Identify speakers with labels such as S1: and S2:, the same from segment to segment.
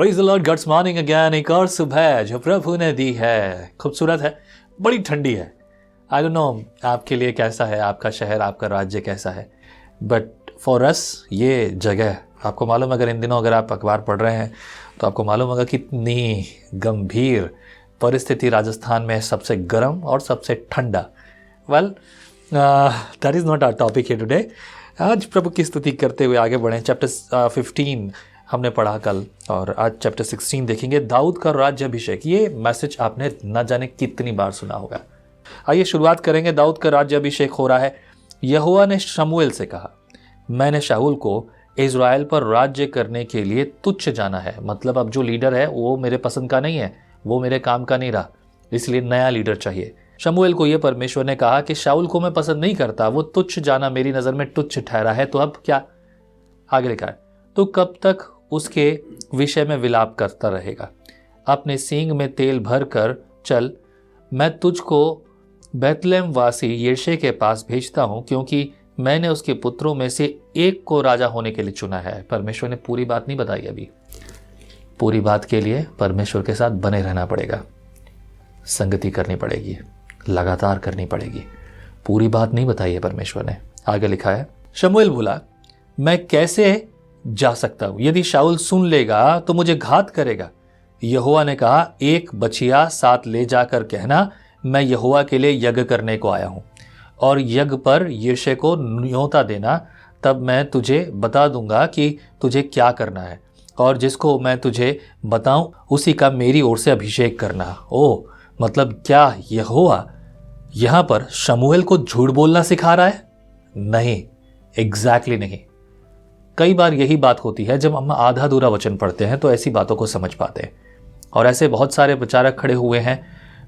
S1: Praise the lord, god's morning again. एक और सुबह जो प्रभु ने दी है, खूबसूरत है, बड़ी ठंडी है। आई डोंट नो आपके लिए कैसा है, आपका शहर, आपका राज्य कैसा है, बट फॉर अस ये जगह, आपको मालूम, अगर इन दिनों अगर आप अखबार पढ़ रहे हैं तो आपको मालूम होगा कितनी गंभीर परिस्थिति राजस्थान में, सबसे गर्म और सबसे ठंडा। Well, that is not our topic here today. आज प्रभु की स्तुति करते हुए आगे बढ़ें। चैप्टर 15 हमने पढ़ा कल, और आज चैप्टर 16 देखेंगे, दाऊद का राज्य अभिषेक। ये मैसेज आपने न जाने कितनी बार सुना होगा। आइए शुरुआत करेंगे। दाऊद का राज्य अभिषेक हो रहा है। यहोवा ने शमूएल से कहा, मैंने शाऊल को इज़राइल पर राज्य करने के लिए तुच्छ जाना है। मतलब अब जो लीडर है वो मेरे पसंद का नहीं है, वो मेरे काम का नहीं रहा, इसलिए नया लीडर चाहिए। शमूएल को यह परमेश्वर ने कहा कि शाऊल को मैं पसंद नहीं करता, वो तुच्छ जाना मेरी नज़र में तुच्छ ठहरा है। तो अब क्या? आगे लिखा है, तो कब तक उसके विषय में विलाप करता रहेगा? अपने सींग में तेल भर कर चल, मैं तुझको बैतलहम वासी यिशै के पास भेजता हूँ, क्योंकि मैंने उसके पुत्रों में से एक को राजा होने के लिए चुना है। परमेश्वर ने पूरी बात नहीं बताई अभी। पूरी बात के लिए परमेश्वर के साथ बने रहना पड़ेगा, संगति करनी पड़ेगी, लगातार करनी पड़ेगी। पूरी बात नहीं बताई है परमेश्वर ने। आगे लिखा है, शमूएल बोला, मैं कैसे जा सकता हूं? यदि शाऊल सुन लेगा तो मुझे घात करेगा। यहोवा ने कहा, एक बछिया साथ ले जाकर कहना, मैं यहोवा के लिए यज्ञ करने को आया हूं, और यज्ञ पर यिशै को न्योता देना। तब मैं तुझे बता दूंगा कि तुझे क्या करना है, और जिसको मैं तुझे बताऊं उसी का मेरी ओर से अभिषेक करना। ओ, मतलब क्या यहोवा यहां पर शमूएल को झूठ बोलना सिखा रहा है? नहीं, एग्जैक्टली नहीं। कई बार यही बात होती है, जब हम आधा अधूरा वचन पढ़ते हैं तो ऐसी बातों को समझ पाते हैं। और ऐसे बहुत सारे प्रचारक खड़े हुए हैं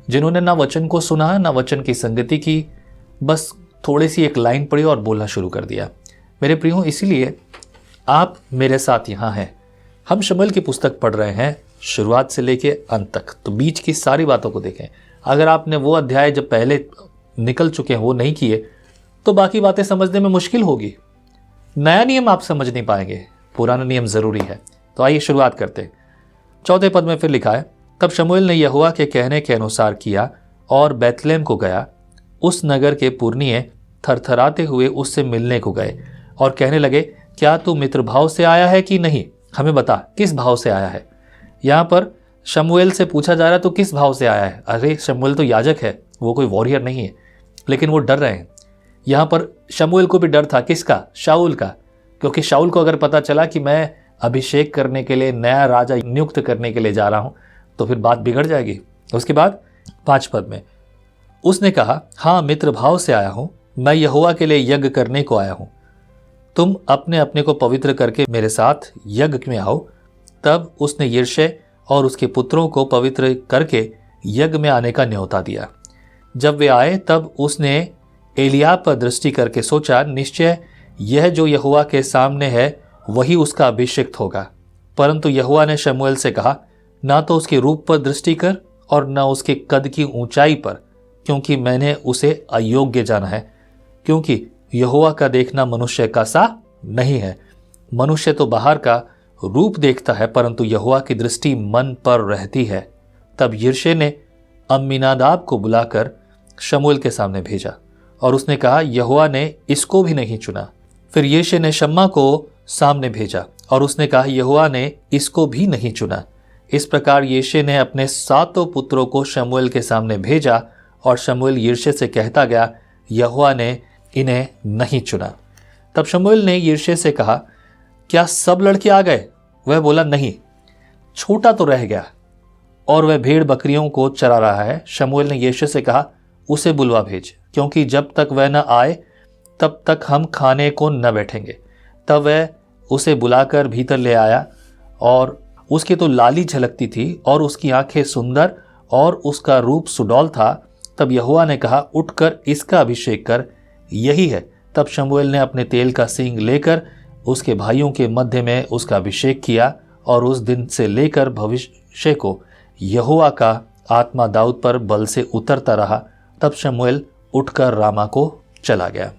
S1: जिन्होंने ना वचन को सुना, ना वचन की संगति की, बस थोड़ी सी एक लाइन पढ़ी और बोलना शुरू कर दिया। मेरे प्रियो, इसीलिए आप मेरे साथ यहाँ हैं। हम शमूएल की पुस्तक पढ़ रहे हैं शुरुआत से लेके अंत तक, तो बीच की सारी बातों को देखें। अगर आपने वो अध्याय जब पहले निकल चुके हैं वो नहीं किए, तो बाकी बातें समझने में मुश्किल होगी। नया नियम आप समझ नहीं पाएंगे, पुराना नियम जरूरी है। तो आइए शुरुआत करते हैं। 4 पद में फिर लिखा है, तब शमूएल ने यहोवा के कहने के अनुसार किया और बैतलहम को गया। उस नगर के पुरनिये थरथराते हुए उससे मिलने को गए और कहने लगे, क्या तू मित्र भाव से आया है कि नहीं? हमें बता, किस भाव से आया है? यहाँ पर शमूएल से पूछा जा रहा है, तो किस भाव से आया है? अरे शमूएल तो याजक है, वो कोई वॉरियर नहीं है, लेकिन वो डर रहे हैं। यहाँ पर शमूएल को भी डर था, किसका? शाऊल का। क्योंकि शाऊल को अगर पता चला कि मैं अभिषेक करने के लिए, नया राजा नियुक्त करने के लिए जा रहा हूँ, तो फिर बात बिगड़ जाएगी। उसके बाद 5 पद में उसने कहा, हाँ मित्र भाव से आया हूँ, मैं यहोवा के लिए यज्ञ करने को आया हूँ। तुम अपने अपने को पवित्र करके मेरे साथ यज्ञ में आओ। तब उसने यिशै और उसके पुत्रों को पवित्र करके यज्ञ में आने का न्योता दिया। जब वे आए तब उसने एलियाब पर दृष्टि करके सोचा, निश्चय यह जो यहोवा के सामने है वही उसका अभिषिक्त होगा। परंतु यहोवा ने शमूएल से कहा, ना तो उसके रूप पर दृष्टि कर और न उसके कद की ऊंचाई पर, क्योंकि मैंने उसे अयोग्य जाना है। क्योंकि यहोवा का देखना मनुष्य का सा नहीं है। मनुष्य तो बाहर का रूप देखता है, परंतु यहोवा की दृष्टि मन पर रहती है। तब यिशै ने अम्मीनादाब को बुलाकर शमूएल के सामने भेजा, और उसने कहा, यहोवा ने इसको भी नहीं चुना। फिर यिशै ने शम्मा को सामने भेजा, और उसने कहा, यहोवा ने इसको भी नहीं चुना। इस प्रकार यिशै ने अपने 7 पुत्रों को शमूएल के सामने भेजा, और शमूएल यिशै से कहता गया, यहोवा ने इन्हें नहीं चुना। तब शमूएल ने यिशै से कहा, क्या सब लड़के आ गए? वह बोला, नहीं, छोटा तो रह गया, और वह भेड़ बकरियों को चरा रहा है। शमूएल ने यिशै से कहा, उसे बुलवा भेज, क्योंकि जब तक वह न आए तब तक हम खाने को न बैठेंगे। तब वह उसे बुलाकर भीतर ले आया, और उसकी तो लाली झलकती थी, और उसकी आंखें सुंदर, और उसका रूप सुडौल था। तब यहोवा ने कहा, उठकर इसका अभिषेक कर, यही है। तब शमूएल ने अपने तेल का सींग लेकर उसके भाइयों के मध्य में उसका अभिषेक किया, और उस दिन से लेकर भविष्य को यहोवा का आत्मा दाऊद पर बल से उतरता रहा। तब शमूएल उठकर रामा को चला गया।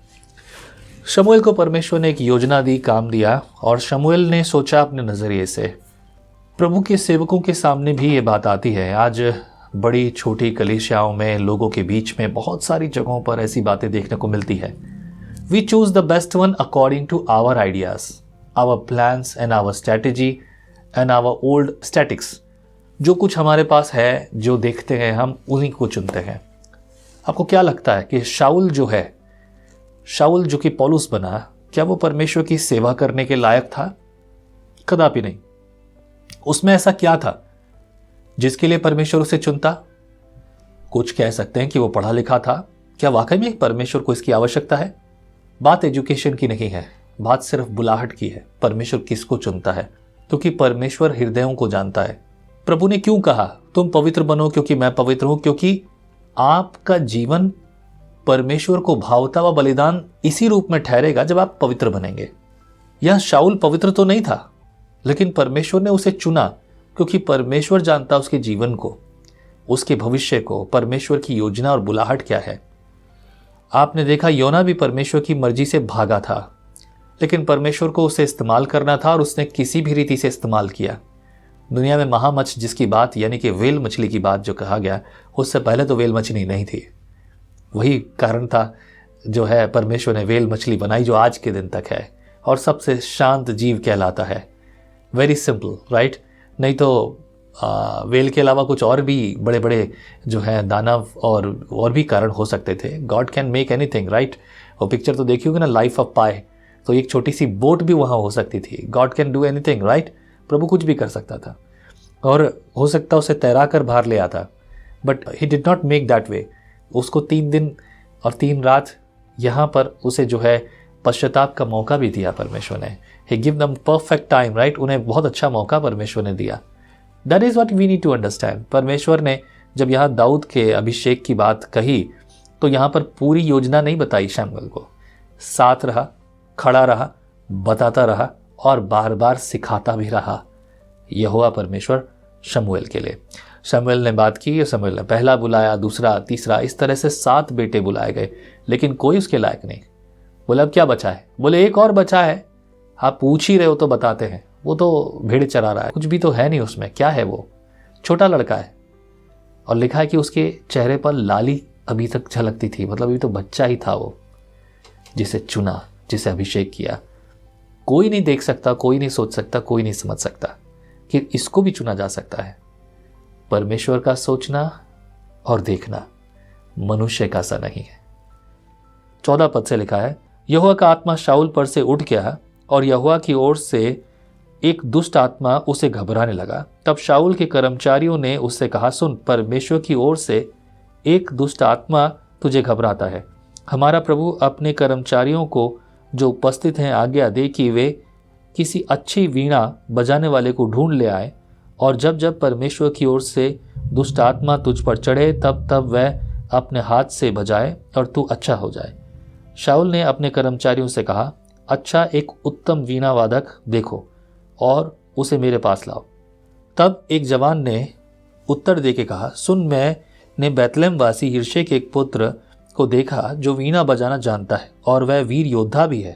S1: शमूएल को परमेश्वर ने एक योजना दी, काम दिया, और शमूएल ने सोचा अपने नजरिए से, प्रभु के सेवकों के सामने भी ये बात आती है। आज बड़ी छोटी कलीसियाओं में, लोगों के बीच में बहुत सारी जगहों पर ऐसी बातें देखने को मिलती है। We choose the best one according to our ideas, our plans and our strategy and our old statics. जो कुछ हमारे पास है, जो देखते हैं, हम उन्हीं को चुनते हैं। आपको क्या लगता है कि शाऊल जो है, शाऊल जो कि पौलुस बना, क्या वो परमेश्वर की सेवा करने के लायक था? कदापि नहीं। उसमें ऐसा क्या था जिसके लिए परमेश्वर उसे चुनता? कुछ कह सकते हैं कि वो पढ़ा लिखा था। क्या वाकई में परमेश्वर को इसकी आवश्यकता है? बात एजुकेशन की नहीं है, बात सिर्फ बुलाहट की है। परमेश्वर किसको चुनता है? क्योंकि परमेश्वर हृदयों को जानता है। प्रभु ने क्यों कहा तुम पवित्र बनो क्योंकि मैं पवित्र हूं? क्योंकि आपका जीवन परमेश्वर को भावता व बलिदान इसी रूप में ठहरेगा जब आप पवित्र बनेंगे। यह शाऊल पवित्र तो नहीं था, लेकिन परमेश्वर ने उसे चुना क्योंकि परमेश्वर जानता उसके जीवन को, उसके भविष्य को, परमेश्वर की योजना और बुलाहट क्या है। आपने देखा योना भी परमेश्वर की मर्जी से भागा था, लेकिन परमेश्वर को उसे इस्तेमाल करना था और उसने किसी भी रीति से इस्तेमाल किया। दुनिया में महामच्छ जिसकी बात, यानी कि वेल मछली की बात जो कहा गया, उससे पहले तो वेल मछली नहीं थी। वही कारण था जो है परमेश्वर ने वेल मछली बनाई, जो आज के दिन तक है और सबसे शांत जीव कहलाता है। Very simple, right? नहीं तो वेल के अलावा कुछ और भी बड़े बड़े जो है दानव और भी कारण हो सकते थे। God can make anything, right? और पिक्चर तो देखी होगी ना, लाइफ ऑफ पाई, तो एक छोटी सी बोट भी वहाँ हो सकती थी। God can do anything, right? प्रभु कुछ भी कर सकता था और हो सकता उसे तैरा कर बाहर ले आता, but he did not make that way. उसको 3 दिन और 3 रात यहाँ पर उसे जो है पश्चाताप का मौका भी दिया परमेश्वर ने। He give them perfect time, right? उन्हें बहुत अच्छा मौका परमेश्वर ने दिया। That is what we need to understand. परमेश्वर ने जब यहाँ दाऊद के अभिषेक की बात कही तो यहाँ पर पूरी योजना नहीं बताई शमूएल को। साथ रहा, खड़ा रहा, बताता रहा और बार बार सिखाता भी रहा। यहोवा परमेश्वर शमूएल के लिए। शमूएल ने बात की, शमूएल ने पहला बुलाया, दूसरा, तीसरा, इस तरह से 7 बेटे बुलाए गए, लेकिन कोई उसके लायक नहीं। बोले अब क्या बचा है? बोले एक और बचा है। आप पूछ ही रहे हो तो बताते हैं। वो तो भेड़ चरा रहा है, कुछ भी तो है नहीं उसमें। क्या है वो? छोटा लड़का है और लिखा है कि उसके चेहरे पर लाली अभी तक झलकती थी, मतलब अभी तो बच्चा ही था वो, जिसे चुना, जिसे अभिषेक किया। कोई नहीं देख सकता, कोई नहीं सोच सकता, कोई नहीं समझ सकता कि इसको भी चुना जा सकता है। परमेश्वर का सोचना और देखना मनुष्य का सा नहीं है। 14 पद से लिखा है, यहोवा का आत्मा शाऊल पर से उठ गया और यहोवा की ओर से एक दुष्ट आत्मा उसे घबराने लगा। तब शाऊल के कर्मचारियों ने उससे कहा, सुन, परमेश्वर की ओर से एक दुष्ट आत्मा तुझे घबराता है। हमारा प्रभु अपने कर्मचारियों को जो उपस्थित हैं आज्ञा दे कि वे किसी अच्छी वीणा बजाने वाले को ढूंढ ले आए, और जब जब परमेश्वर की ओर से दुष्ट आत्मा तुझ पर चढ़े तब तब वह अपने हाथ से बजाए और तू अच्छा हो जाए। शाऊल ने अपने कर्मचारियों से कहा, अच्छा, एक उत्तम वीणा वादक देखो और उसे मेरे पास लाओ। तब एक जवान ने उत्तर दे के कहा, सुन, मैंने बैतलहम वासी हिर्शे के एक पुत्र को देखा जो वीणा बजाना जानता है, और वह वीर योद्धा भी है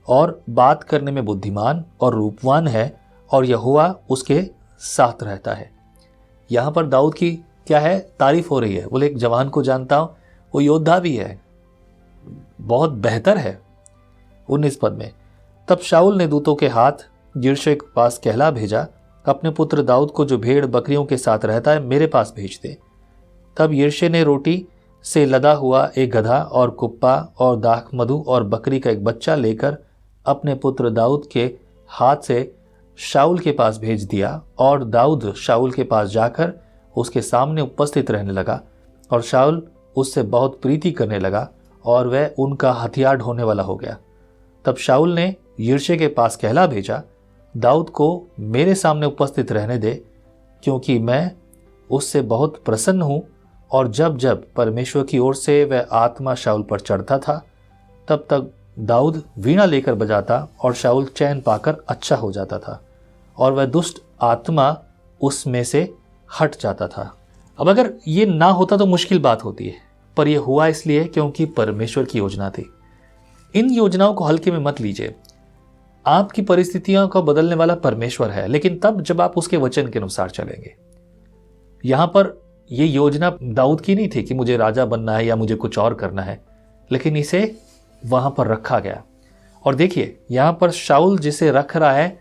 S1: और बात करने में बुद्धिमान और रूपवान है, और यहोवा उसके साथ रहता है। यहाँ पर दाऊद की क्या है? तारीफ हो रही है। बोले एक जवान को जानता हूँ, वो योद्धा भी है, बहुत बेहतर है। 19 पद में, तब शाऊल ने दूतों के हाथ यिशै के पास कहला भेजा, अपने पुत्र दाऊद को जो भेड़ बकरियों के साथ रहता है मेरे पास भेज दे। तब यिशै ने रोटी से लदा हुआ एक गधा और कुप्पा और दाख मधु और बकरी का एक बच्चा लेकर अपने पुत्र दाऊद के हाथ से शाऊल के पास भेज दिया, और दाऊद शाऊल के पास जाकर उसके सामने उपस्थित रहने लगा, और शाऊल उससे बहुत प्रीति करने लगा और वह उनका हथियार ढोने वाला हो गया। तब शाऊल ने यिशै के पास कहला भेजा, दाऊद को मेरे सामने उपस्थित रहने दे, क्योंकि मैं उससे बहुत प्रसन्न हूँ। और जब जब परमेश्वर की ओर से वह आत्मा शाऊल पर चढ़ता था तब तक दाऊद वीणा लेकर बजाता और शाऊल चैन पाकर अच्छा हो जाता था और वह दुष्ट आत्मा उसमें से हट जाता था। अब अगर ये ना होता तो मुश्किल बात होती है, पर यह हुआ इसलिए क्योंकि परमेश्वर की योजना थी। इन योजनाओं को हल्के में मत लीजिए। आपकी परिस्थितियों को बदलने वाला परमेश्वर है, लेकिन तब जब आप उसके वचन के अनुसार चलेंगे। यहां पर यह योजना दाऊद की नहीं थी कि मुझे राजा बनना है या मुझे कुछ और करना है, लेकिन इसे वहां पर रखा गया। और देखिए यहां पर शाऊल जिसे रख रहा है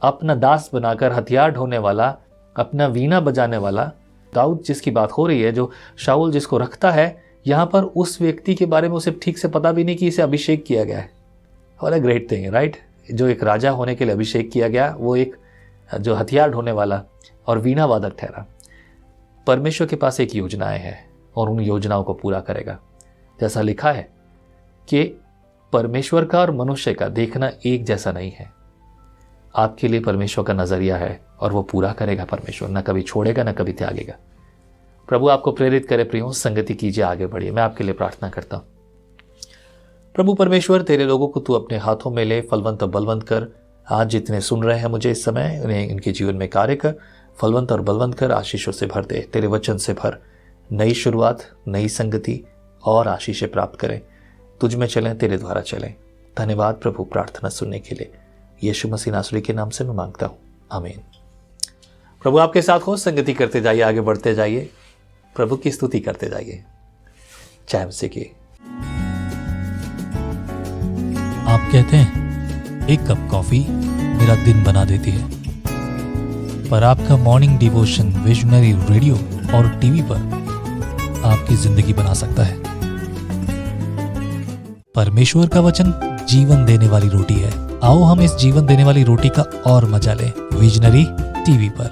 S1: अपना दास बनाकर, हथियार ढोने वाला, अपना वीणा बजाने वाला, दाऊद जिसकी बात हो रही है, जो शाऊल जिसको रखता है, यहां पर उस व्यक्ति के बारे में उसे ठीक से पता भी नहीं कि इसे अभिषेक किया गया है। और एक ग्रेट थिंग, राइट? जो एक राजा होने के लिए अभिषेक किया गया, वो एक जो हथियार ढोने वाला और वीणा वादक ठहरा। परमेश्वर के पास एक योजनाएं हैं और उन योजनाओं को पूरा करेगा। जैसा लिखा है कि परमेश्वर का और मनुष्य का देखना एक जैसा नहीं है। आपके लिए परमेश्वर का नजरिया है और वो पूरा करेगा। परमेश्वर ना कभी छोड़ेगा ना कभी त्यागेगा। प्रभु आपको प्रेरित करे प्रियो, संगति कीजिए, आगे बढ़िए। मैं आपके लिए प्रार्थना करता हूं। प्रभु परमेश्वर, तेरे लोगों को तू अपने हाथों में ले, फलवंत और बलवंत कर। आज जितने सुन रहे हैं मुझे इस समय, उन्हें इनके जीवन में कार्य कर, फलवंत और बलवंत कर, आशीषों से भर दे। तेरे वचन से भर, नई शुरुआत, नई संगति और आशीषें प्राप्त करें। तुझ में चलें, तेरे द्वारा चलें। धन्यवाद प्रभु प्रार्थना सुनने के लिए। यीशु मसीह नासरी के नाम से मैं मांगता हूँ, आमीन। प्रभु आपके साथ हो, संगति करते जाइए, आगे बढ़ते जाइए, प्रभु की स्तुति करते जाइए। जय मसीह की।
S2: आप कहते हैं एक कप कॉफी मेरा दिन बना देती है, पर आपका मॉर्निंग डिवोशन विजनरी रेडियो और टीवी पर आपकी जिंदगी बना सकता है। परमेश्वर का वचन जीवन देने वाली रोटी है। आओ हम इस जीवन देने वाली रोटी का और मजा लें विजनरी टीवी पर।